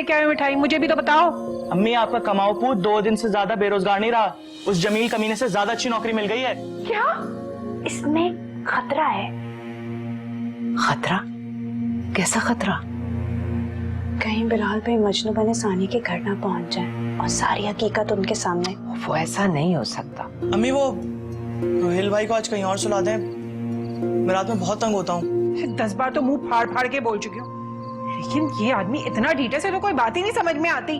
लेके आए हो मिठाई? मुझे भी तो बताओ। अम्मी, आपका कमाओ पूत 2 दिन से ज्यादा बेरोजगार नहीं रहा। उस जमील कमीने से ज्यादा अच्छी नौकरी मिल गई है। क्या? इसमें खतरा है। खतरा? कैसा खतरा? कहीं बिलाल भाई मजनू बने सानी के घर ना पहुंच जाए और सारी हकीकत उनके सामने। वो ऐसा नहीं हो सकता। अम्मी, वो रोहिल भाई को आज कहीं और सुला दें। मैं रात में बहुत तंग होता हूँ। 10 बार तो मुंह फाड़ फाड़ के बोल चुकी हूँ, लेकिन ये आदमी इतना डीटे से तो कोई बात ही नहीं समझ में आती।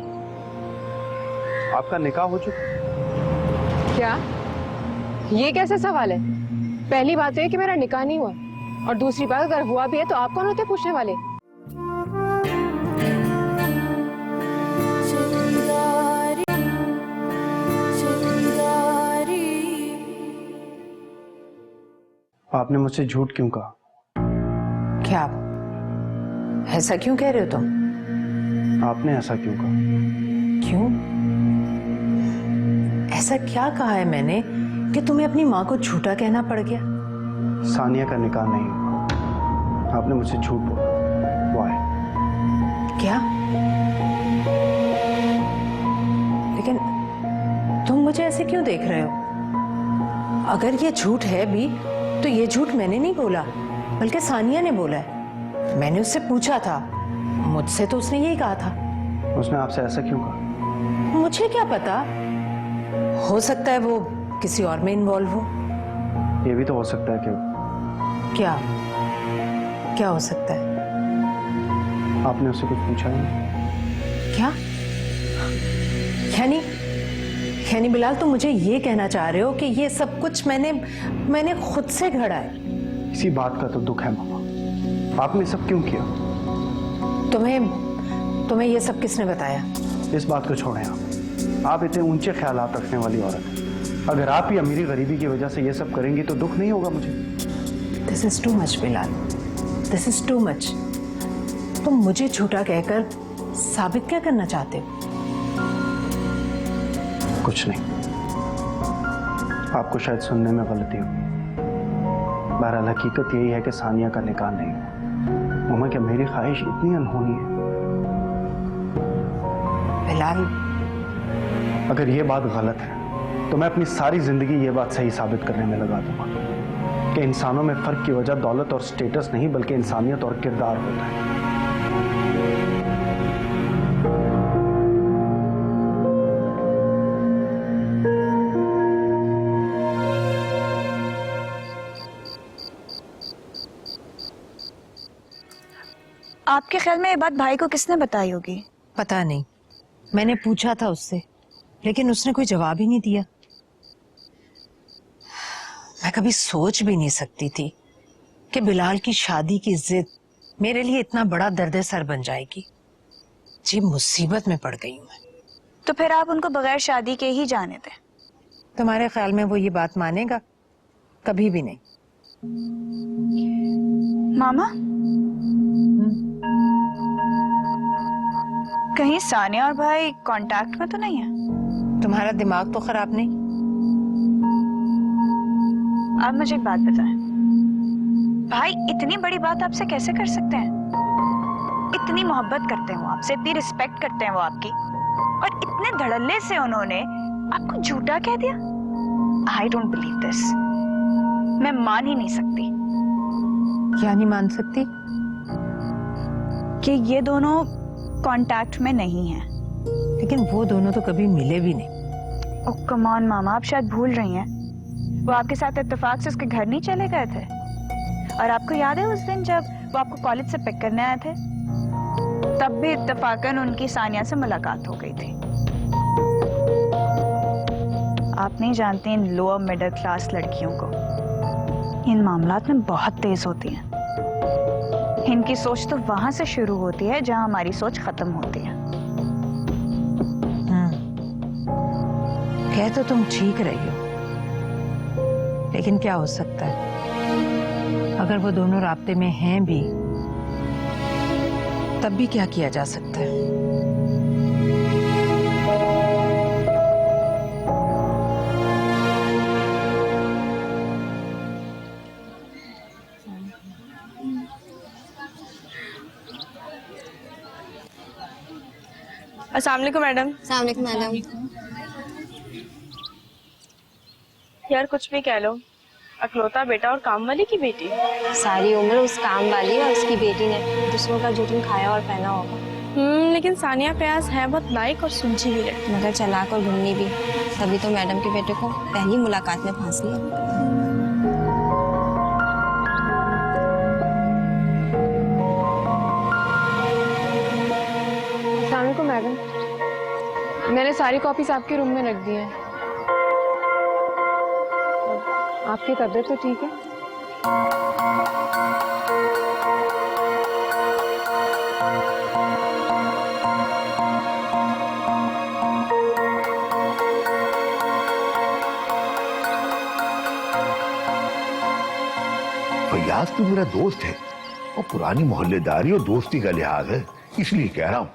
आपका निकाह हो चुका? क्या? ये कैसे सवाल है? पहली बात तो है कि मेरा निकाह नहीं हुआ, और दूसरी बात अगर हुआ भी है तो आप कौन होते पूछने वाले? आपने मुझसे झूठ क्यों कहा? क्या? ऐसा क्यों कह रहे हो तुम? आपने ऐसा क्यों कहा? क्यों? ऐसा क्या कहा है मैंने कि तुम्हें अपनी माँ को झूठा कहना पड़ गया? सानिया का निकाह नहीं हुआ, आपने मुझसे झूठ बोला। Why? क्या? लेकिन तुम मुझे ऐसे क्यों देख रहे हो? अगर ये झूठ है भी तो ये झूठ मैंने नहीं बोला, बल्कि सानिया ने बोला है। मैंने उससे पूछा था, मुझसे तो उसने यही कहा था। उसने आपसे ऐसा क्यों कहा? मुझे क्या पता, हो सकता है वो किसी और में इन्वॉल्व हो। ये भी तो हो सकता है कि क्या? क्या हो सकता है? आपने उससे कुछ पूछा ही नहीं। क्या? यानी बिलाल, तुम मुझे ये कहना चाह रहे हो कि ये सब कुछ मैंने खुद से घड़ा है? इसी बात का तो दुख है मामा, आपने सब क्यों किया? तुम्हें ये सब किसने बताया? इस बात को छोड़ें आप इतने ऊंचे ख्यालात रखने वाली औरत हैं। अगर आप ही अमीरी गरीबी की वजह से ये सब करेंगी तो दुख नहीं होगा मुझे? This is too much Bilal, this is too much. तुम मुझे झूठा कहकर साबित क्या करना चाहते हो? कुछ नहीं, आपको शायद सुनने में गलती हो। बहरहाल हकीकत यही है कि सानिया का निकाह नहीं हुआ। मामा, क्या मेरी ख्वाहिश इतनी अनहोनी है? बिलाल, अगर ये बात गलत है तो मैं अपनी सारी जिंदगी ये बात सही साबित करने में लगा दूंगा कि इंसानों में फर्क की वजह दौलत और स्टेटस नहीं बल्कि इंसानियत और किरदार होता है। आपके ख्याल में ये बात भाई को किसने बताई होगी? पता नहीं, मैंने पूछा था उससे, लेकिन उसने कोई जवाब ही नहीं दिया। मैं कभी सोच भी नहीं सकती थी कि बिलाल की शादी की जिद मेरे लिए इतना बड़ा दर्द सर बन जाएगी। जी, मुसीबत में पड़ गई हूं मैं। तो फिर आप उनको बगैर शादी के ही जाने दें। तुम्हारे ख्याल में वो ये बात मानेगा? कभी भी नहीं। मामा, कहीं सानिया और भाई कांटेक्ट में तो नहीं है? तुम्हारा दिमाग तो खराब नहीं? आप मुझे एक बात बताएं, भाई इतनी बड़ी बात आपसे कैसे कर सकते हैं? इतनी मोहब्बत करते हैं वो आपसे, इतनी रिस्पेक्ट करते हैं वो आपकी, और इतने धड़ल्ले से उन्होंने आपको झूठा कह दिया। I don't believe this. मैं मान ही नहीं सकती। क्या नहीं मान सकती? कि ये दोनों कांटेक्ट में नहीं है। लेकिन वो दोनों तो कभी मिले भी नहीं। ओह कम ऑन मामा, आप शायद भूल रही हैं, वो आपके साथ इत्तेफाक से उसके घर नहीं चले गए थे? और आपको याद है उस दिन जब वो आपको कॉलेज से पिक करने आए थे, तब भी इत्तेफाकन उनकी सानिया से मुलाकात हो गई थी। आप नहीं जानते इन लोअर मिडिल क्लास लड़कियों को इन मामलात में बहुत तेज होती हैं। इनकी सोच तो वहां से शुरू होती है जहां हमारी सोच खत्म होती है। कह तो तुम ठीक रही हो, लेकिन क्या हो सकता है? अगर वो दोनों राब्ते में हैं भी, तब भी क्या किया जा सकता है? अस्सलाम वालेकुम मैडम। अस्सलाम वालेकुम मैडम। यार कुछ भी कह लो, अकलौता बेटा और काम वाली की बेटी। सारी उम्र उस काम वाली और उसकी बेटी ने दूसरों का जुर्म खाया और पहना होगा। लेकिन सानिया फयाज है बहुत लाइक और सुलझी हुई लड़की। मगर चालाक और घुमनी भी, तभी तो मैडम के बेटे को पहली मुलाकात में फांस लिया। अस्सलाम वालेकुम मैडम, मैंने सारी कॉपीज आपके रूम में रख दी हैं। आपकी तबीयत तो ठीक है? फैयाज तो मेरा दोस्त है और पुरानी मोहल्लेदारी और दोस्ती का लिहाज है, इसलिए कह रहा हूं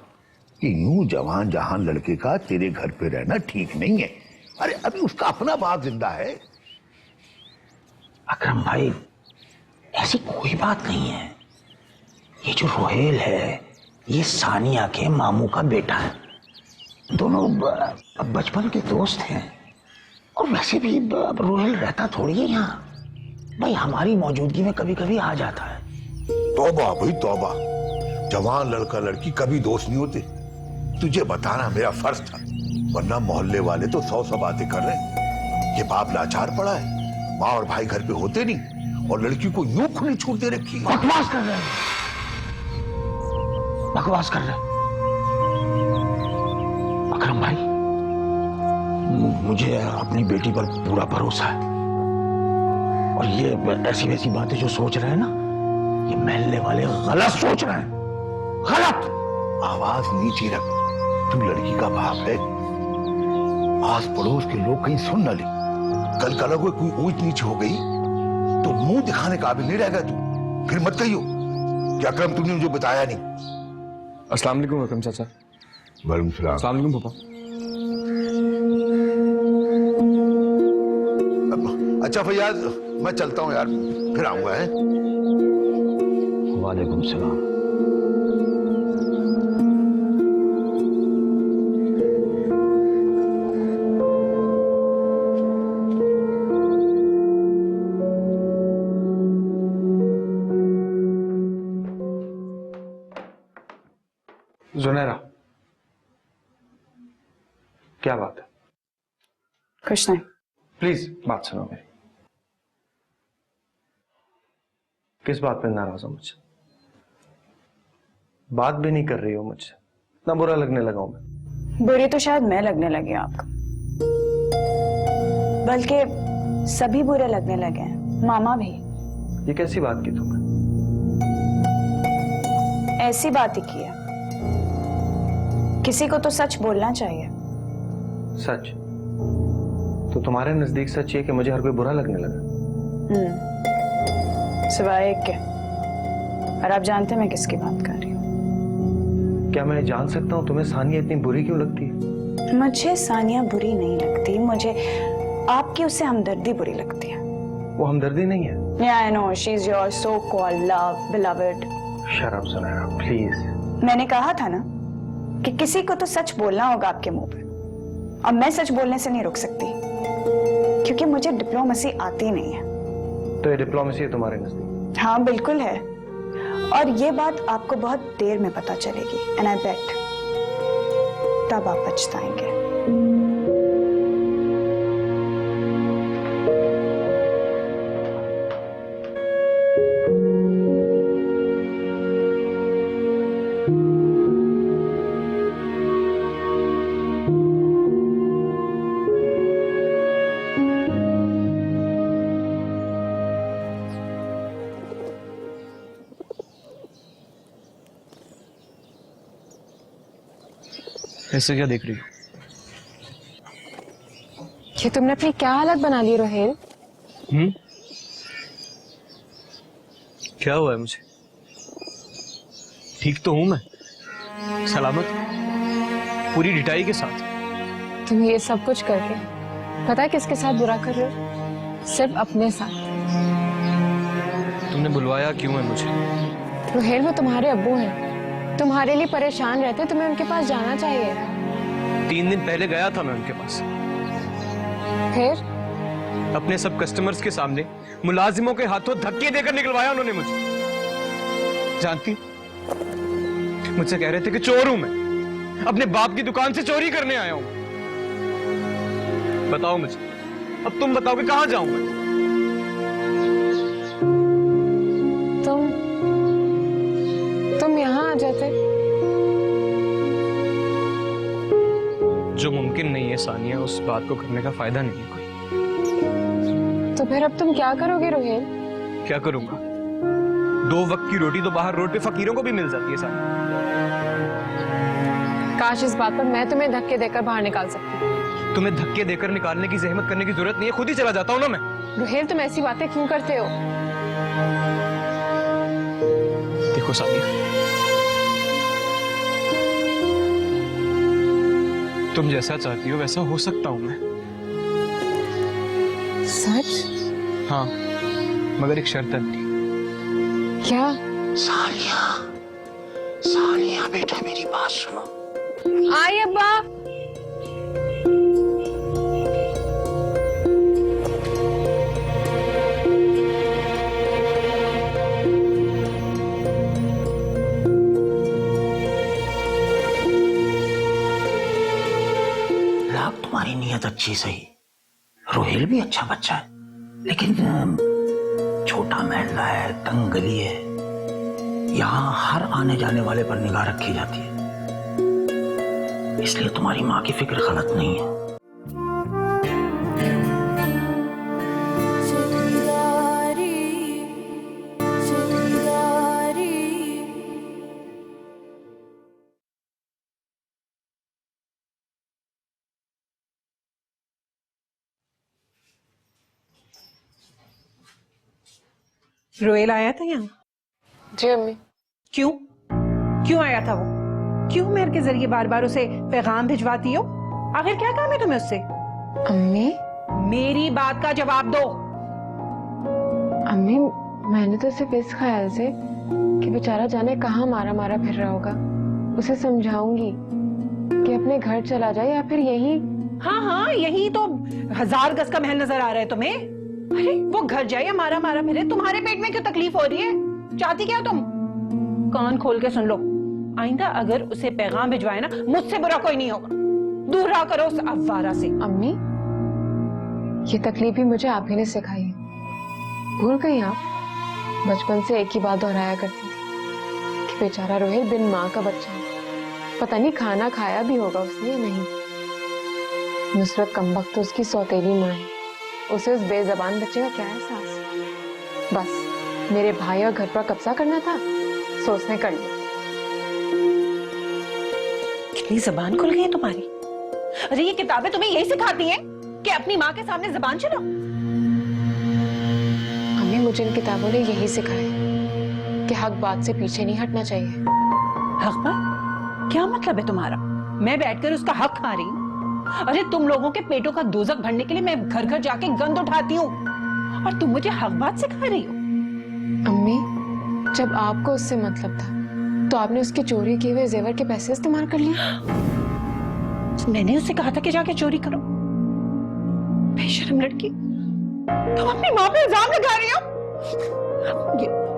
कि यूं जवान जहान लड़के का तेरे घर पे रहना ठीक नहीं है। अरे अभी उसका अपना बाप जिंदा है। अकरम भाई, ऐसी कोई बात नहीं है। ये जो रोहेल है ये सानिया के मामू का बेटा है। दोनों बचपन के दोस्त हैं और वैसे भी रोहेल रहता थोड़ी है यहाँ। भाई हमारी मौजूदगी में कभी कभी आ जाता है। तौबा भाई तौबा, जवान लड़का लड़की कभी दोस्त नहीं होते। तुझे बताना मेरा फर्ज था, वरना मोहल्ले वाले तो 100 बातें कर रहे हैं। ये बाप लाचार पड़ा है, माँ और भाई घर पे होते नहीं और लड़की को यूं खुली छूट दे रखी है। बकवास कर रहे हैं, बकवास कर रहे हैं। अकरम भाई, मुझे अपनी बेटी पर पूरा भरोसा है और ये ऐसी वैसी बातें जो सोच रहे हैं ना, ये महल्ले वाले गलत सोच रहे हैं, गलत। आवाज नीचे रख, तू लड़की का बाप है। आस पड़ोस के लोग कहीं सुन न ले, कल कल को कोई ऊंच नीच हो गई तो मुंह दिखाने काबिल नहीं रहेगा तू। फिर मत कहियो क्या अकरम तुमने मुझे बताया नहीं। अस्सलाम वालेकुम अकरम चाचा। वालेकुम सलाम। अस्सलाम वालेकुम पापा। अच्छा फैयाज, मैं चलता हूँ यार, फिर आऊंगा है। वालेकुम सलाम। जुनैरा, क्या बात है? कुछ नहीं। प्लीज बात सुनो मेरी। किस बात पे नाराज हो मुझसे? बात भी नहीं कर रही हो मुझसे, इतना बुरा लगने लगा हूं मैं। बुरी तो शायद मैं लगने लगी हूं आपको, बल्कि सभी बुरे लगने लगे हैं, मामा भी। ये कैसी बात की तुमने? ऐसी बात ही की है, किसी को तो सच बोलना चाहिए। सच? तो तुम्हारे नजदीक सच ये कि मुझे हर कोई बुरा लगने लगा? सिवाय एक के। और आप जानते हैं मैं किसकी बात कर रही हूँ? क्या मैं जान सकता हूँ तुम्हें सानिया इतनी बुरी क्यों लगती है? मुझे सानिया बुरी नहीं लगती, मुझे आपकी उससे हमदर्दी बुरी लगती है। वो हमदर्दी नहीं है। Yeah, I know, she's your so-called love, beloved. Shut up, Zunaira, please. मैंने कहा था ना कि किसी को तो सच बोलना होगा आपके मुंह पे, और मैं सच बोलने से नहीं रुक सकती क्योंकि मुझे डिप्लोमेसी आती नहीं है। तो ये डिप्लोमेसी है तुम्हारे नजदीक? हाँ बिल्कुल है, और ये बात आपको बहुत देर में पता चलेगी, एंड आई बेट तब आप पछताएंगे। ऐसे क्या देख रही हो? ये तुमने अपनी क्या हालत बना ली रोहेल? क्या हुआ है मुझे? ठीक तो हूं मैं, सलामत, पूरी डिटाई के साथ। तुम ये सब कुछ करके पता है किसके साथ बुरा कर रहे हो? सिर्फ अपने साथ। तुमने बुलवाया क्यों है मुझे? रोहेल वो तुम्हारे अब्बू हैं, तुम्हारे लिए परेशान रहते, तुम्हें उनके पास जाना चाहिए। 3 दिन पहले गया था मैं उनके पास। फिर अपने सब कस्टमर्स के सामने मुलाजिमों के हाथों धक्के देकर निकलवाया उन्होंने मुझे। जानती, मुझसे कह रहे थे कि चोर हूं मैं, अपने बाप की दुकान से चोरी करने आया हूं। बताओ मुझे, अब तुम बताओ कि कहां जाऊं मैं? तुम यहाँ आ जाते। जो मुमकिन नहीं है सानिया, उस बात को करने का फायदा नहीं है कोई। तो फिर अब तुम क्या करोगे रोहेल? क्या करूंगा? 2 वक्त की रोटी तो बाहर रोड पे फकीरों को भी मिल जाती है सानिया। काश इस बात पर मैं तुम्हें धक्के देकर बाहर निकाल सकती। तुम्हें धक्के देकर निकालने की जहमत करने की जरूरत नहीं है, खुद ही चला जाता हूं ना मैं। रोहेल तुम ऐसी बातें क्यों करते हो? देखो सानिया, तुम जैसा चाहती हो वैसा हो सकता हूं मैं। सच? हाँ, मगर एक शर्त है अपनी। क्या? सानिया, सानिया बेटा मेरी बात सुनो। आई अब्बा। लाख तुम्हारी नीयत अच्छी सही, रोहेल भी अच्छा बच्चा है, लेकिन छोटा महल्ला है, तंग गली है, यहाँ हर आने जाने वाले पर निगाह रखी जाती है, इसलिए तुम्हारी माँ की फिक्र गलत नहीं है। रोएल आया था यहाँ? जी अम्मी। क्यों? क्यों आया था वो? क्यों मेरे के जरिए बार बार उसे पैगाम भिजवाती हो? आखिर क्या काम है तुम्हें उससे? अम्मी, मेरी बात का जवाब दो। अम्मी मैंने तो सिर्फ इस ख्याल से कि बेचारा जाने कहाँ मारा मारा फिर रहा होगा, उसे समझाऊंगी कि अपने घर चला जाए या फिर यही। हाँ हाँ, यही तो 1000 गज का महल नजर आ रहा है तुम्हें। अरे वो घर जाए या मारा मारा फिरे, तुम्हारे पेट में क्यों तकलीफ हो रही है? चाहती क्या तुम? कान खोल के सुन लो, आइंदा अगर उसे पैगाम भिजवाए ना, मुझसे बुरा कोई नहीं होगा। दूर रहा करो उस अफवारा से। अम्मी, ये तकलीफ भी मुझे आप ही ने सिखाई है। भूल गई आप? बचपन से एक ही बात दोहराया करती थी कि बेचारा रोहिल बिन माँ का बच्चा है, पता नहीं खाना खाया भी होगा उसने या नहीं। नुसरत कमबख्त तो उसकी सौतेली माँ है, उसे उस बेजबान बच्चे का क्या एहसास? बस मेरे भाई और घर पर कब्जा करना था, सो उसने कर लिया। कितनी जबान खुल गई है तुम्हारी? अरे ये किताबें तुम्हें यही सिखाती हैं कि अपनी माँ के सामने जबान चलाओ? हमें मुझे इन किताबों ने यही सिखाया कि हक बात से पीछे नहीं हटना चाहिए। हक बात? क्या मतलब है तुम्हारा? मैं बैठकर उसका हक खा रही हूँ? अरे तुम लोगों के पेटों का दोजख भरने के लिए मैं घर घर जाके गंद उठाती हूँ, और तुम मुझे हक बात सिखा रही हो? अम्मी, जब आपको उससे मतलब था तो आपने उसके चोरी किए हुए जेवर के पैसे इस्तेमाल कर लिए। मैंने उससे कहा था कि जाके चोरी करो। बेशर्म लड़की, तुम अपनी माँ पे इल्जाम लगा रही हो।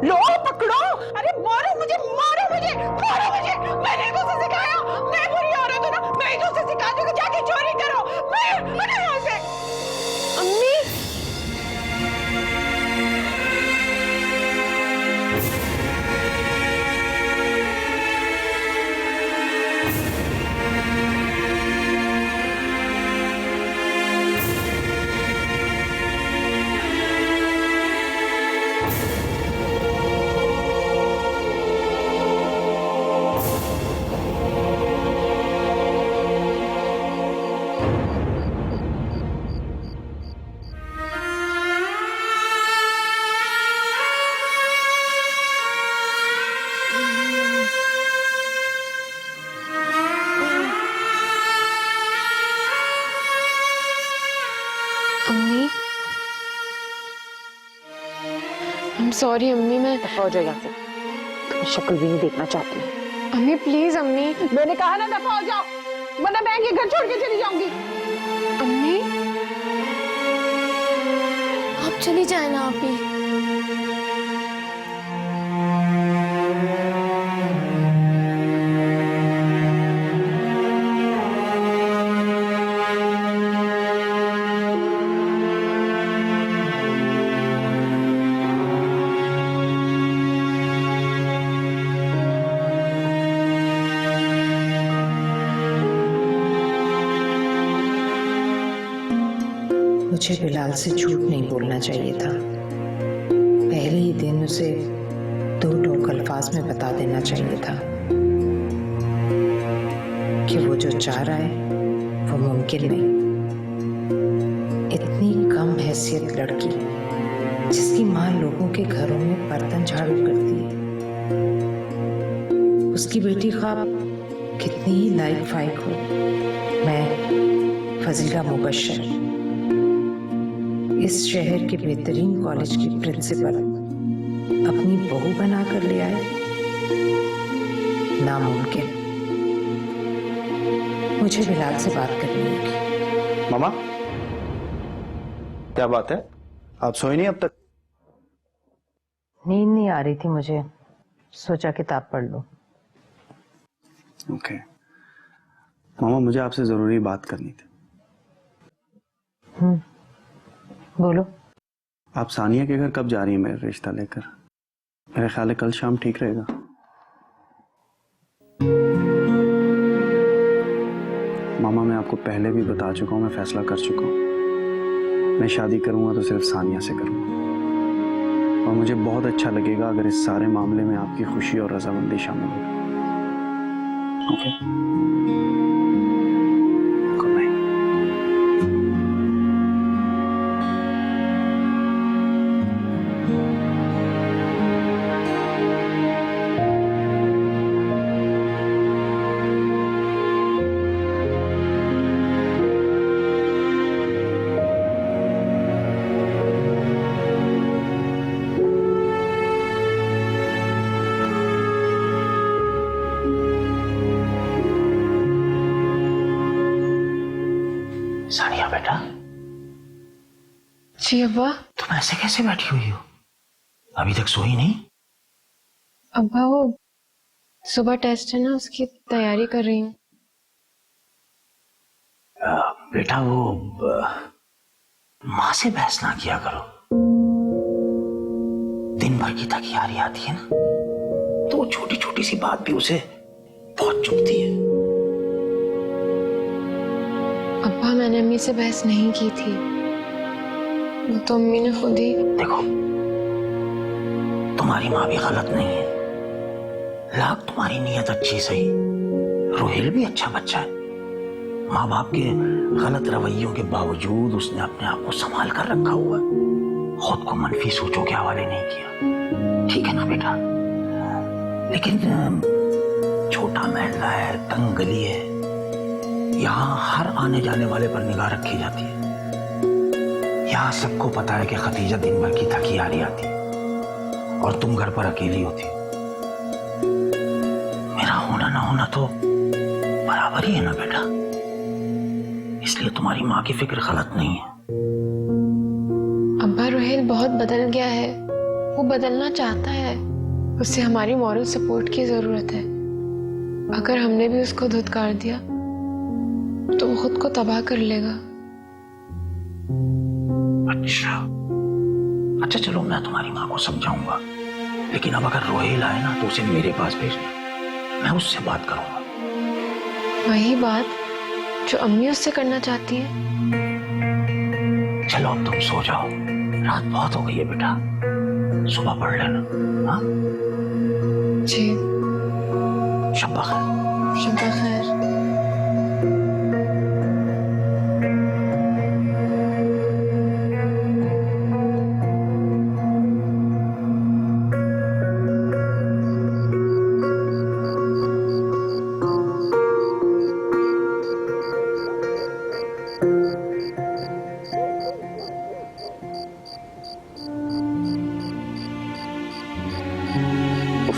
लो पकड़ो, अरे मारो मुझे, मारो मुझे, मारो मुझे। मैंने तो उसे सिखाया, मैं बुरी औरत हूँ ना, मैं ही तो उसे सिखा दूँ कि जाके चोरी करो। मैं हटो यहाँ से। अम्मी, अम्मी, I'm sorry अम्मी, मैं दफा हो जाओ यहाँ से, तुम्हें शक्ल भी नहीं देखना चाहती हूँ। अम्मी प्लीज अम्मी, मैंने कहा ना दफा हो जाओ। वरना मैं ये घर छोड़ के चली जाऊंगी। अम्मी आप चली जाए ना आप ही। मुझे बिलाल से झूठ नहीं बोलना चाहिए था। पहले ही दिन उसे दो टोक अल्फाज में बता देना चाहिए था कि वो जो चाह रहा है वो मुमकिन नहीं। इतनी कम हैसियत लड़की जिसकी माँ लोगों के घरों में बर्तन झाड़ू करती है, उसकी बेटी ख्वाब कितनी ही लाइक फाइक हो। मैं फजीला मुबश्शिर इस शहर के बेहतरीन कॉलेज की प्रिंसिपल अपनी बहू बना कर ले आए, नामुमकिन। मुझे बिलाल से बात करनी होगी। मामा क्या बात है, आप सोए नहीं अब तक? नींद नहीं आ रही थी मुझे, सोचा किताब पढ़ लो। ओके मामा, मुझे आपसे जरूरी बात करनी थी। बोलो। आप सानिया के घर कब जा रही हैं मेरा रिश्ता लेकर? मेरे ख्याल है कल शाम ठीक रहेगा। मामा मैं आपको पहले भी बता चुका हूं, मैं फैसला कर चुका हूं। मैं शादी करूंगा तो सिर्फ सानिया से करूंगा, और मुझे बहुत अच्छा लगेगा अगर इस सारे मामले में आपकी खुशी और रजामंदी शामिल हो। Okay good night. सानिया बेटा, जी अब्बा। तुम ऐसे कैसे बैठी हुई हो? अभी तक सोई नहीं? अब्बा वो सुबह टेस्ट है ना, उसकी तैयारी कर रही हूँ। बेटा वो माँ से बहस ना किया करो। दिन भर की थकियारी आती है ना, तो वो छोटी छोटी सी बात भी उसे बहुत चुभती है। अब्बा मैंने अम्मी से बहस नहीं की थी, वो तो अम्मी ने खुद ही। देखो तुम्हारी माँ भी गलत नहीं है, लाख तुम्हारी नीयत अच्छी सही, रोहिल भी अच्छा बच्चा है। माँ बाप के गलत रवैयों के बावजूद उसने अपने आप को संभाल कर रखा हुआ है, खुद को मनफी सोचों के हवाले नहीं किया। ठीक है ना बेटा? लेकिन छोटा महल्ला है, तंग गली है, यहाँ हर आने जाने वाले पर निगाह रखी जाती है। यहाँ सबको पता है कि खतीजा दिन भर की थकी हारी आती और तुम घर पर अकेली होती। मेरा होना ना होना तो बराबर ही है ना बेटा, इसलिए तुम्हारी माँ की फिक्र गलत नहीं है। अब्बा रोहिल बहुत बदल गया है, वो बदलना चाहता है, उसे हमारी मॉरल सपोर्ट की जरूरत है। अगर हमने भी उसको धुतकार दिया तो वो खुद को तबाह कर लेगा। अच्छा चलो मैं तुम्हारी माँ को समझाऊंगा, लेकिन अब अगर रोहिल आए ना तो उसे मेरे पास भेजना, मैं उससे बात करूंगा। वही बात जो अम्मी उससे करना चाहती है। चलो अब तुम सो जाओ, रात बहुत हो गई है बेटा, सुबह पढ़ लेना। हाँ जी शब्बा खैर। शब्बा खैर।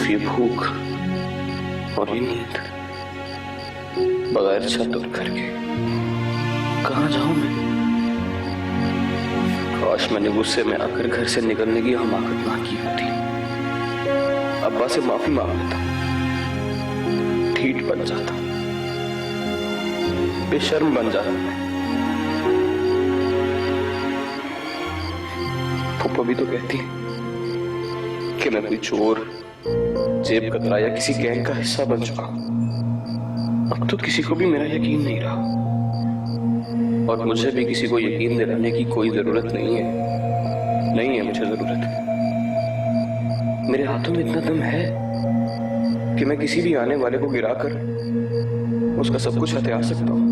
ये भूख और ये नींद बगैर छत और घर के कहाँ जाऊं मैं? काश मैंने गुस्से में आकर घर से निकलने की हमाकत ना की होती। अब्बा से माफी मांग लेता, ठीठ बन जाता, बेशर्म बन जाता मैं। फूफा भी तो कहती है कि मैं कोई चोर, जेब कतरा या किसी गैंग का हिस्सा बन चुका। अब तो किसी को भी मेरा यकीन नहीं रहा, और मुझे भी किसी को यकीन दिलाने की कोई जरूरत नहीं है। नहीं है मुझे जरूरत। मेरे हाथों में इतना दम है कि मैं किसी भी आने वाले को गिराकर उसका सब कुछ हथिया सकता हूं।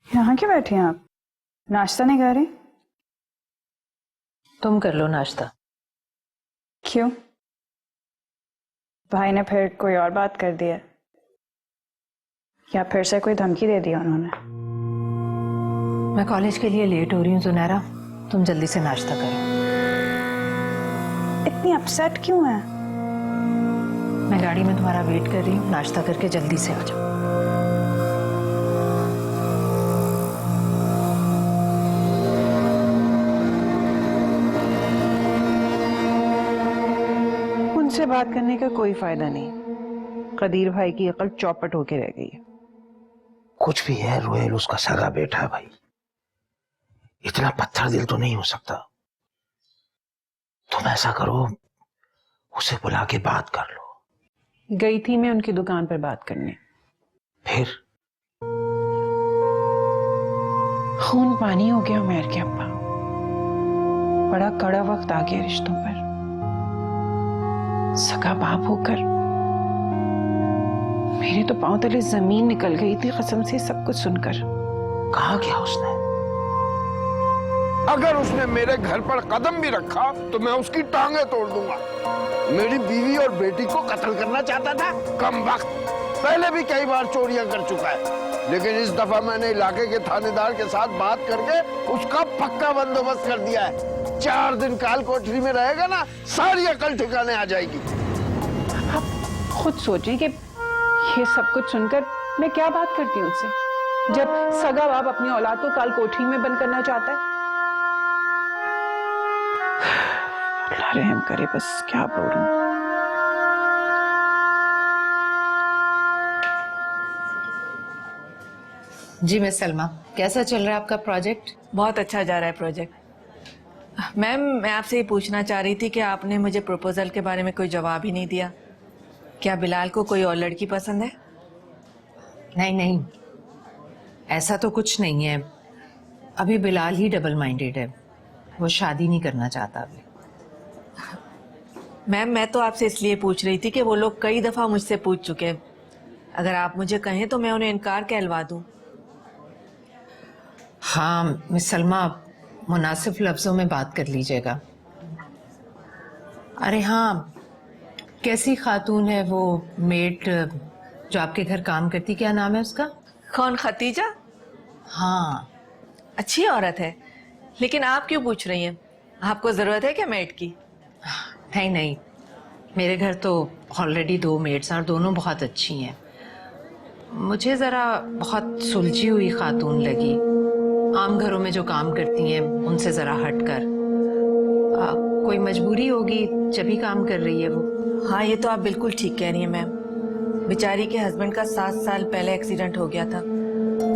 यहाँ क्यों बैठे हैं आप? नाश्ता नहीं कर रही? तुम कर लो नाश्ता। क्यों? भाई ने फिर कोई और बात कर दी है, या फिर से कोई धमकी दे दी उन्होंने? मैं कॉलेज के लिए लेट हो रही हूँ जुनैरा, तुम जल्दी से नाश्ता करो। इतनी अपसेट क्यों है? मैं गाड़ी में तुम्हारा वेट कर रही हूँ, नाश्ता करके जल्दी से आ जाओ। उनसे बात करने का कोई फायदा नहीं। कदीर भाई की अकल चौपट होके रह गई है। कुछ भी है, रोहेल उसका सगा बेटा है भाई। इतना पत्थर दिल तो नहीं हो सकता। तुम ऐसा करो, उसे बुला के बात कर लो। गई थी मैं उनकी दुकान पर बात करने, फिर खून पानी हो गया उमैर के अब्बा। बड़ा कड़ा वक्त आ गया रिश्तों पर। सगा बाप होकर मेरे तो पांव तले जमीन निकल गई थी कसम से सब कुछ सुनकर। कहा क्या उसने? अगर उसने मेरे घर पर कदम भी रखा तो मैं उसकी टांगे तोड़ दूंगा। मेरी बीवी और बेटी को कत्ल करना चाहता था, कम वक्त। पहले भी कई बार चोरियां कर चुका है, लेकिन इस दफा मैंने इलाके के थानेदार के साथ बात करके उसका पक्का बंदोबस्त कर दिया है। 4 दिन काल कोठरी में रहेगा ना, सारी अकल ठिकाने आ जाएगी। आप खुद सोचिए कि ये सब कुछ सुनकर मैं क्या बात करती हूँ उससे, जब सगा बाप अपनी औलाद को काल कोठरी में बंद करना चाहता है। अल्लाह रहम करे, बस क्या बोलूं। जी मिस सलमा, कैसा चल रहा है आपका प्रोजेक्ट? बहुत अच्छा जा रहा है प्रोजेक्ट। मैम, मैं आपसे ये पूछना चाह रही थी कि आपने मुझे प्रपोजल के बारे में कोई जवाब ही नहीं दिया। क्या बिलाल को कोई और लड़की पसंद है? नहीं नहीं, ऐसा तो कुछ नहीं है। अभी बिलाल ही डबल माइंडेड है, वो शादी नहीं करना चाहता अभी। मैम, मैं तो आपसे इसलिए पूछ रही थी कि वो लोग कई दफ़ा मुझसे पूछ चुके हैं। अगर आप मुझे कहें तो मैं उन्हें इनकार कहलवा दूं। हाँ मिस सलमा, मुनासिब लफ्ज़ों में बात कर लीजिएगा। अरे हाँ, कैसी खातून है वो मेड जो आपके घर काम करती, क्या नाम है उसका? कौन, खतीजा? हाँ, अच्छी औरत है, लेकिन आप क्यों पूछ रही हैं? आपको ज़रूरत है क्या मेड की? नहीं नहीं, मेरे घर तो ऑलरेडी 2 मेड्स हैं और दोनों बहुत अच्छी हैं। मुझे ज़रा बहुत सुलझी हुई खातून लगी, आम घरों में जो काम करती हैं उनसे ज़रा हटकर। कोई मजबूरी होगी जब ही काम कर रही है वो। हाँ, ये तो आप बिल्कुल ठीक कह रही हैं मैम। बेचारी के हस्बैंड का 7 साल पहले एक्सीडेंट हो गया था,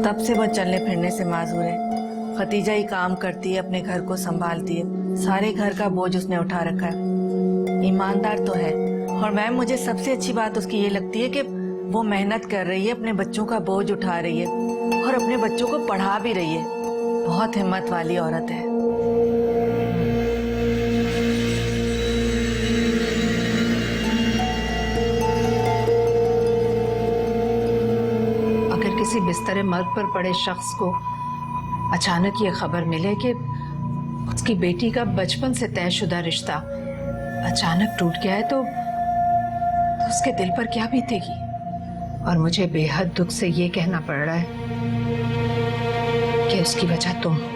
तब से वो चलने फिरने से माजूर है। खतीजा ही काम करती है, अपने घर को संभालती है, सारे घर का बोझ उसने उठा रखा है। ईमानदार तो है, और मैम मुझे सबसे अच्छी बात उसकी ये लगती है कि वो मेहनत कर रही है, अपने बच्चों का बोझ उठा रही है और अपने बच्चों को पढ़ा भी रही है। बहुत हिम्मत वाली औरत है। अगर किसी बिस्तर मर्ग पर पड़े शख्स को अचानक ये खबर मिले कि उसकी बेटी का बचपन से तयशुदा रिश्ता अचानक टूट गया है, तो उसके दिल पर क्या बीतेगी? और मुझे बेहद दुख से ये कहना पड़ रहा है कि उसकी वजह तुम हो।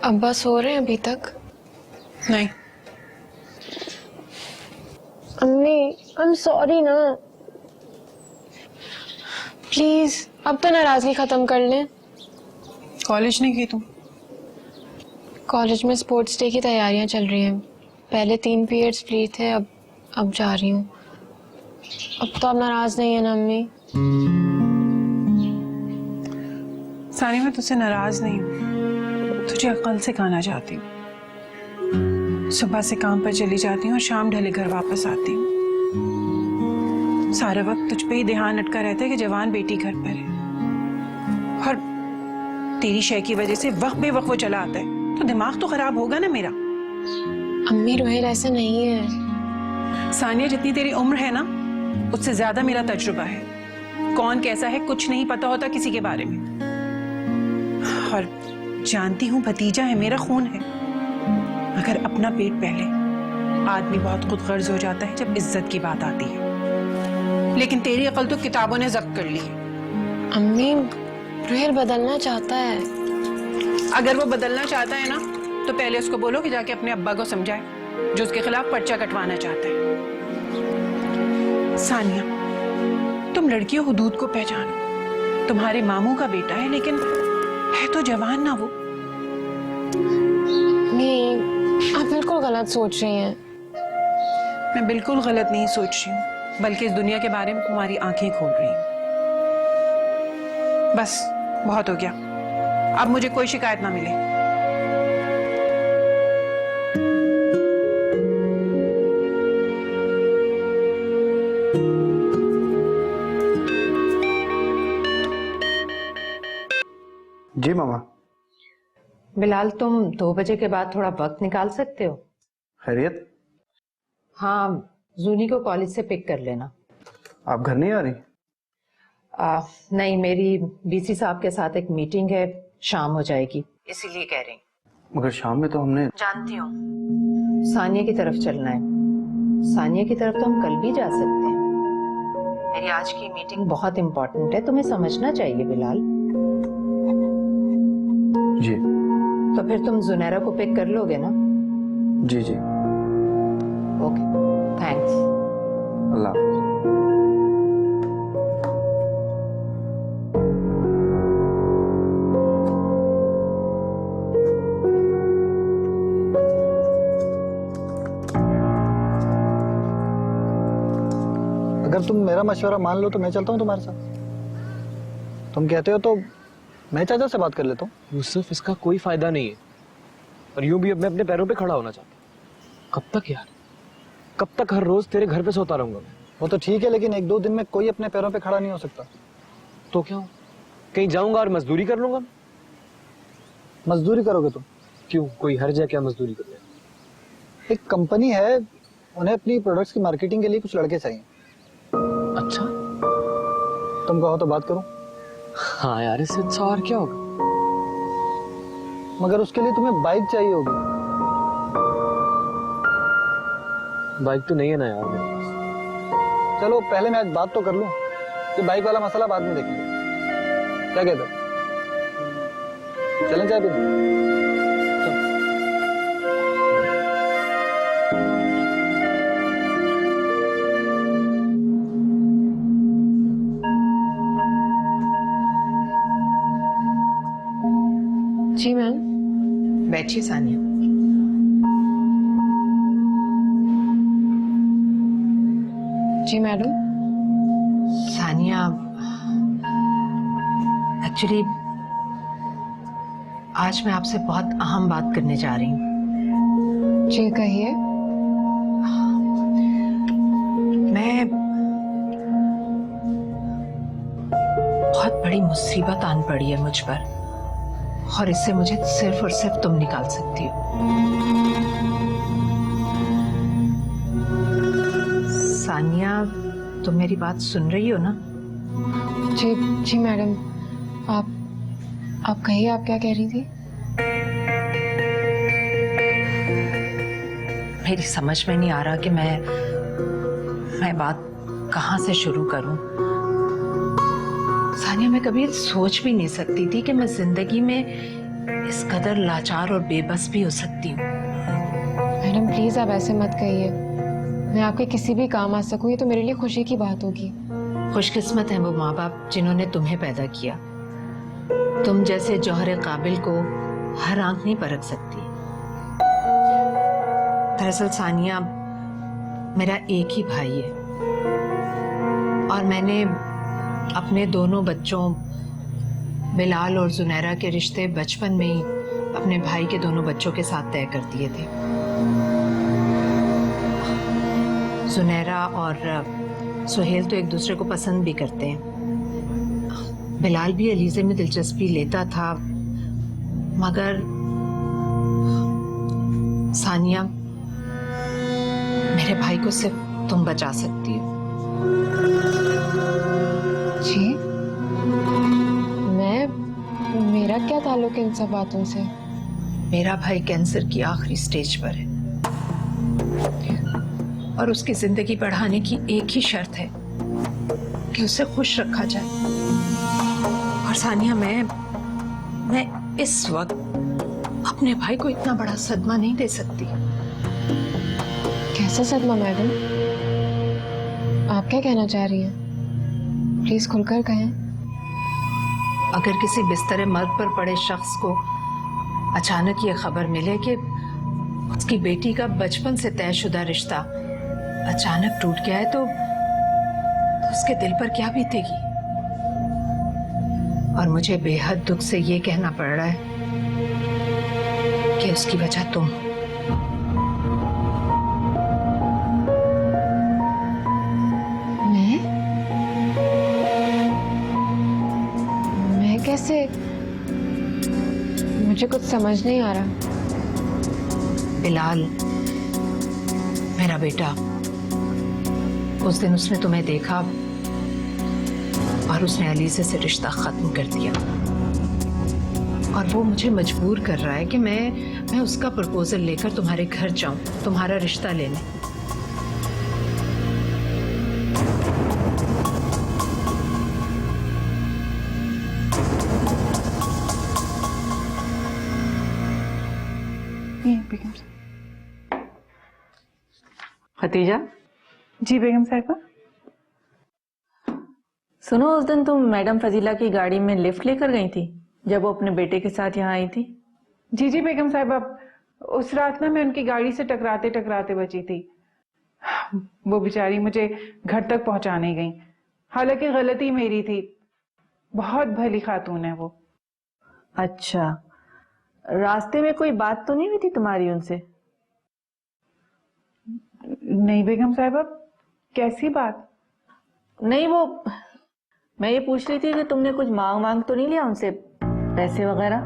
अब्बा सो रहे हैं अभी तक? नहीं। अम्मी आई एम सॉरी ना, प्लीज अब तो नाराजगी खत्म कर लें। कॉलेज नहीं की तुम? कॉलेज में स्पोर्ट्स डे की तैयारियां चल रही हैं। पहले 3 पीरियड्स फ्री थे, अब जा रही हूँ। अब तो आप नाराज नहीं है ना अम्मी? सानी, मैं तुझसे नाराज नहीं हूँ, तुझे अक्ल सिखाना चाहती हूँ। सुबह से काम पर चली जाती हूँ और शाम ढले घर वापस आती हूँ। सारा वक्त तुझ पे ही ध्यान अटका रहता है कि जवान बेटी घर पर है, और तेरी शय की वजह से वक्त बेवक्त वो चला आता है, तो दिमाग तो खराब होगा ना मेरा। अम्मी रोहिल ऐसा नहीं है। सानिया, जितनी तेरी उम्र है ना, उससे ज्यादा मेरा तजुर्बा है। कौन कैसा है कुछ नहीं पता होता किसी के बारे में, और जानती हूँ भतीजा है, मेरा खून है, मगर अपना पेट पहले। आदमी बहुत खुद गर्ज हो जाता है जब इज्जत की बात आती है, लेकिन तेरी अकल तो किताबों ने जब्त कर ली है। अम्मी रोहिल बदलना चाहता है। अगर वो बदलना चाहता है ना, तो पहले उसको बोलो कि जाके अपने अब्बा को समझाए, जो उसके खिलाफ पर्चा कटवाना चाहता है। सानिया, तुम लड़कियों हुदूद को पहचानो। तुम्हारे मामू का बेटा है, लेकिन है तो जवान ना वो। नहीं, आप बिल्कुल गलत सोच रही हैं। मैं बिल्कुल गलत नहीं सोच रही हूँ, बल्कि इस दुनिया के बारे में तुम्हारी आंखें खोल रही हूँ। बस बहुत हो गया, अब मुझे कोई शिकायत ना मिले। जी मामा। बिलाल, तुम 2 बजे के बाद थोड़ा वक्त निकाल सकते हो? खैरियत? हाँ, जूनी को कॉलेज से पिक कर लेना। आप घर नहीं आ रही? नहीं, मेरी बीसी साहब के साथ एक मीटिंग है, शाम हो जाएगी, इसीलिए कह रही। मगर शाम में तो हमने। जानती हूँ, सानिया की तरफ चलना है। सानिया की तरफ तो हम कल भी जा सकते हैं। मेरी आज की मीटिंग बहुत इम्पोर्टेंट है, तुम्हें समझना चाहिए बिलाल। जी। तो फिर तुम जुनैरा को पिक कर लोगे ना? जी जी। Okay, thanks. अल्लाह हाफ़िज़। अगर तुम मेरा मशवरा मान लो तो मैं चलता हूँ तुम्हारे साथ। तुम कहते हो तो मैं चाचा से बात कर लेता हूँ। यूसुफ, इसका कोई फायदा नहीं है, और यूं भी अब मैं अपने पैरों पे खड़ा होना चाहता हूँ। कब तक यार, कब तक हर रोज तेरे घर पे सोता रहूंगा मैं? वो तो ठीक है, लेकिन 1-2 दिन में कोई अपने पैरों पे खड़ा नहीं हो सकता। तो क्या हो, कहीं जाऊंगा और मजदूरी कर लूंगा? मजदूरी करोगे तुम? क्यों, कोई हर्ज है क्या मजदूरी करने? एक कंपनी है, उन्हें अपनी प्रोडक्ट्स की मार्केटिंग के लिए कुछ लड़के चाहिए। अच्छा, तुम कहो तो बात करूं? हाँ यार, इससे अच्छा और क्या होगा? मगर उसके लिए तुम्हें बाइक चाहिए होगी। बाइक तो नहीं है ना यार मेरे पास। चलो पहले मैं आज बात तो कर लूं, ये बाइक वाला मसला बाद में देखेंगे। क्या कहते हो? चलें चाय पीने? जी मैम। बैठिए सानिया। जी मैडम। सानिया, एक्चुअली आज मैं आपसे बहुत अहम बात करने जा रही हूँ। जी कहिए। मैं बहुत बड़ी मुसीबत आन पड़ी है मुझ पर, और इससे मुझे सिर्फ और सिर्फ तुम निकाल सकती हो। सानिया, तुम मेरी बात सुन रही हो ना? जी जी मैडम, आप कहिए, आप क्या कह रही थी? मेरी समझ में नहीं आ रहा कि मैं बात कहाँ से शुरू करूं। सानिया, मैं कभी सोच भी नहीं सकती थी कि मैं जिंदगी में इस कदर लाचार और बेबस भी हो सकती हूँ। मैडम प्लीज आप ऐसे मत कहिए, मैं आपके किसी भी काम आ सकूं, ये तो मेरे लिए खुशी की बात होगी। खुशकिस्मत है वो माँ बाप जिन्होंने तुम्हें पैदा किया। तुम जैसे जौहरे काबिल को हर आंख नहीं परख सकती। दरअसल सानिया, मेरा एक ही भाई है और मैंने अपने दोनों बच्चों बिलाल और जुनैरा के रिश्ते बचपन में ही अपने भाई के दोनों बच्चों के साथ तय कर दिए थे। जुनैरा और सुहेल तो एक दूसरे को पसंद भी करते हैं। बिलाल भी अलीज़े में दिलचस्पी लेता था, मगर सानिया, मेरे भाई को सिर्फ तुम बचा सकती हो। जी, मेरा क्या ताल्लुक इन सब बातों से? मेरा भाई कैंसर की आखिरी स्टेज पर है और उसकी जिंदगी बढ़ाने की एक ही शर्त है कि उसे खुश रखा जाए। और सानिया, मैं इस वक्त अपने भाई को इतना बड़ा सदमा नहीं दे सकती। कैसा सदमा मैडम? आप क्या कहना चाह रही हैं? प्लीज खुलकर कहें। अगर किसी बिस्तर मर्ग पर पड़े शख्स को अचानक ये खबर मिले कि उसकी बेटी का बचपन से तयशुदा रिश्ता अचानक टूट गया है, तो उसके दिल पर क्या बीतेगी? और मुझे बेहद दुख से ये कहना पड़ रहा है कि उसकी वजह तुम हो। मैं कैसे? मुझे कुछ समझ नहीं आ रहा। बिलाल, मेरा बेटा, उस दिन उसने तुम्हें देखा और उसने अलीज़े से रिश्ता खत्म कर दिया, और वो मुझे मजबूर कर रहा है कि मैं उसका प्रपोजल लेकर तुम्हारे घर जाऊं, तुम्हारा रिश्ता लेने। खतीजा, जी बेगम साहिबा। सुनो, उस दिन तुम मैडम फजीला की गाड़ी में लिफ्ट लेकर गई थी जब वो अपने बेटे के साथ यहाँ आई थी। जी जी बेगम साहिबा, उस रात ना मैं उनकी गाड़ी से टकराते टकराते बची थी। वो बेचारी मुझे घर तक पहुंचा नहीं गई, हालांकि गलती मेरी थी। बहुत भली खातून है वो। अच्छा, रास्ते में कोई बात तो नहीं हुई थी तुम्हारी उनसे? नहीं बेगम साहिबा, कैसी बात? नहीं, वो मैं ये पूछ रही थी कि तुमने कुछ मांग तो नहीं लिया उनसे, पैसे वगैरह?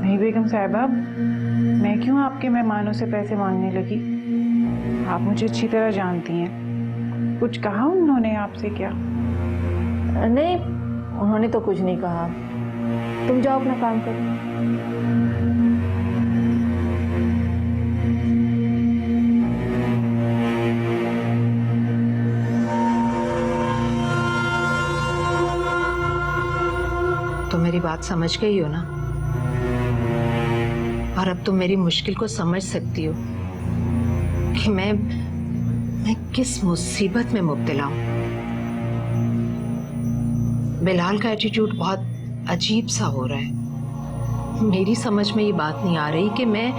नहीं बेगम साहिबा, मैं क्यों आपके मेहमानों से पैसे मांगने लगी? आप मुझे अच्छी तरह जानती हैं। कुछ कहा उन्होंने आपसे क्या? नहीं, उन्होंने तो कुछ नहीं कहा। तुम जाओ अपना काम करो। तो मेरी बात समझ गई हो ना? और अब तुम मेरी मुश्किल को समझ सकती हो कि मैं किस मुसीबत में मुब्तला हूं। बिलाल का एटीट्यूड बहुत अजीब सा हो रहा है। मेरी समझ में ये बात नहीं आ रही कि मैं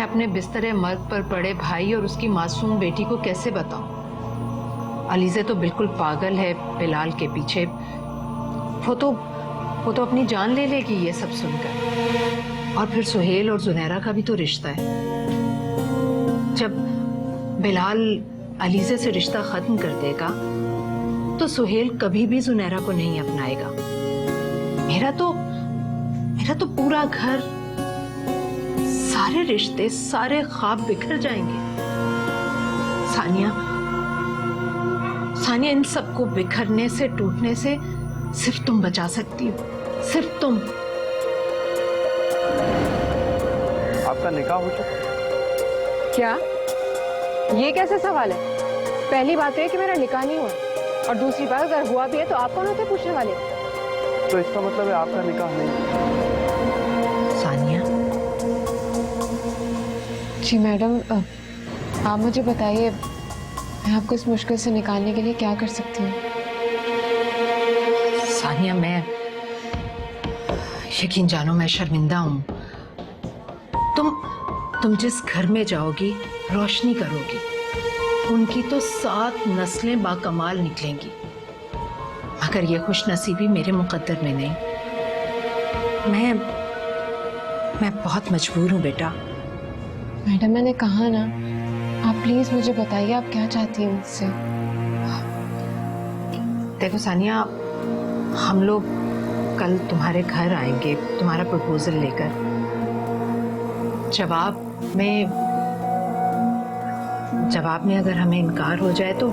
अपने बिस्तरे मर्ग पर पड़े भाई और उसकी मासूम बेटी को कैसे बताऊं। अलीज़े तो बिल्कुल पागल है बिलाल के पीछे। वो तो अपनी जान ले लेगी ये सब सुनकर। और फिर सुहेल और जुनैरा का भी तो रिश्ता है। जब बिलाल अलीज़े से रिश्ता खत्म कर देगा तो सुहेल कभी भी जुनैरा को नहीं अपनाएगा। मेरा तो पूरा घर, सारे रिश्ते, सारे ख्वाब बिखर जाएंगे। सानिया इन सबको बिखरने से, टूटने से सिर्फ तुम बचा सकती हो, सिर्फ तुम। आपका निकाह हो चुका? क्या? ये कैसे सवाल है? पहली बात है कि मेरा निकाह नहीं हुआ, और दूसरी बात अगर हुआ भी है तो आप कौन होते पूछने वाले? तो इसका मतलब है आपका निकाह नहीं? सानिया, जी मैडम, आप मुझे बताइए मैं आपको इस मुश्किल से निकालने के लिए क्या कर सकती हूँ? सानिया, मैं यकीन जानो मैं शर्मिंदा हूँ। तुम जिस घर में जाओगी रोशनी करोगी, उनकी तो 7 नस्लें बाकमाल निकलेंगी, मगर ये खुशनसीबी मेरे मुकद्दर में नहीं। मैं बहुत मजबूर हूँ बेटा। मैडम मैंने कहा ना, आप प्लीज मुझे बताइए आप क्या चाहती हैं मुझसे? देखो सानिया, हम लोग कल तुम्हारे घर आएंगे तुम्हारा प्रपोजल लेकर। जवाब में अगर हमें इनकार हो जाए तो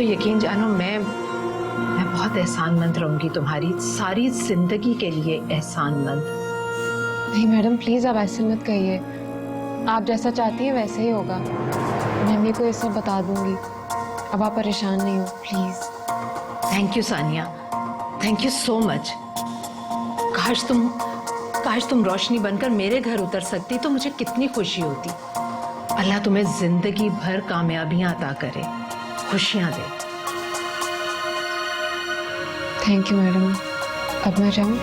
यकीन जानो मैं बहुत एहसानमंद रहूंगी, तुम्हारी सारी जिंदगी के लिए एहसानमंद। नहीं मैडम प्लीज आप ऐसे मत कहिए, आप जैसा चाहती हैं वैसे ही होगा। मैं मम्मी को ये सब बता दूंगी, अब आप परेशान नहीं हो please. Thank you Sania, thank you so much. काश तुम रोशनी बनकर मेरे घर उतर सकती तो मुझे कितनी खुशी होती। अल्लाह तुम्हें जिंदगी भर कामयाबियां अता करे, खुशियां दे। थैंक यू मैडम, अब मैं जाऊँ?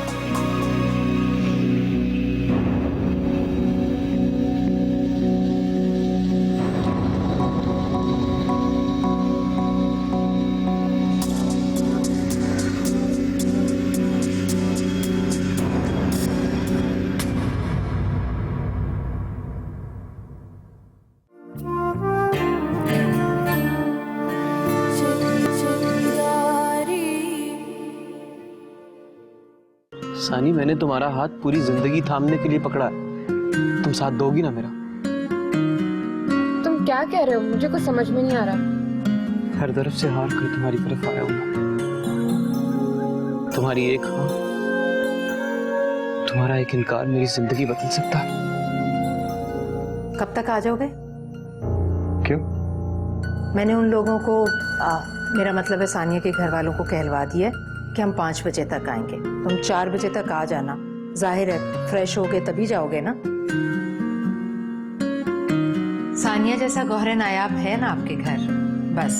सानी, मैंने तुम्हारा हाथ पूरी जिंदगी थामने के लिए पकड़ा है। तुम साथ दोगी ना मेरा? तुम क्या कह रहे हो? मुझे कुछ समझ में नहीं आ रहा। हर तरफ से हार कर तुम्हारी तरफ आया हूँ। तुम्हारी एक हाँ, तुम्हारा एक इनकार मेरी जिंदगी बदल सकता है। कब तक आ जाओगे? क्यों? मैंने उन लोगों को मेरा मतलब है सानिया के घर वालों को कहलवा दिया कि हम 5 बजे तक आएंगे। तुम 4 बजे तक आ जाना। जाहिर है फ्रेश होगे तभी जाओगे ना। सानिया जैसा गौहर नायाब है ना आपके घर, बस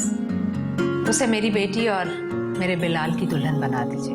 उसे मेरी बेटी और मेरे बिलाल की दुल्हन बना दीजिए।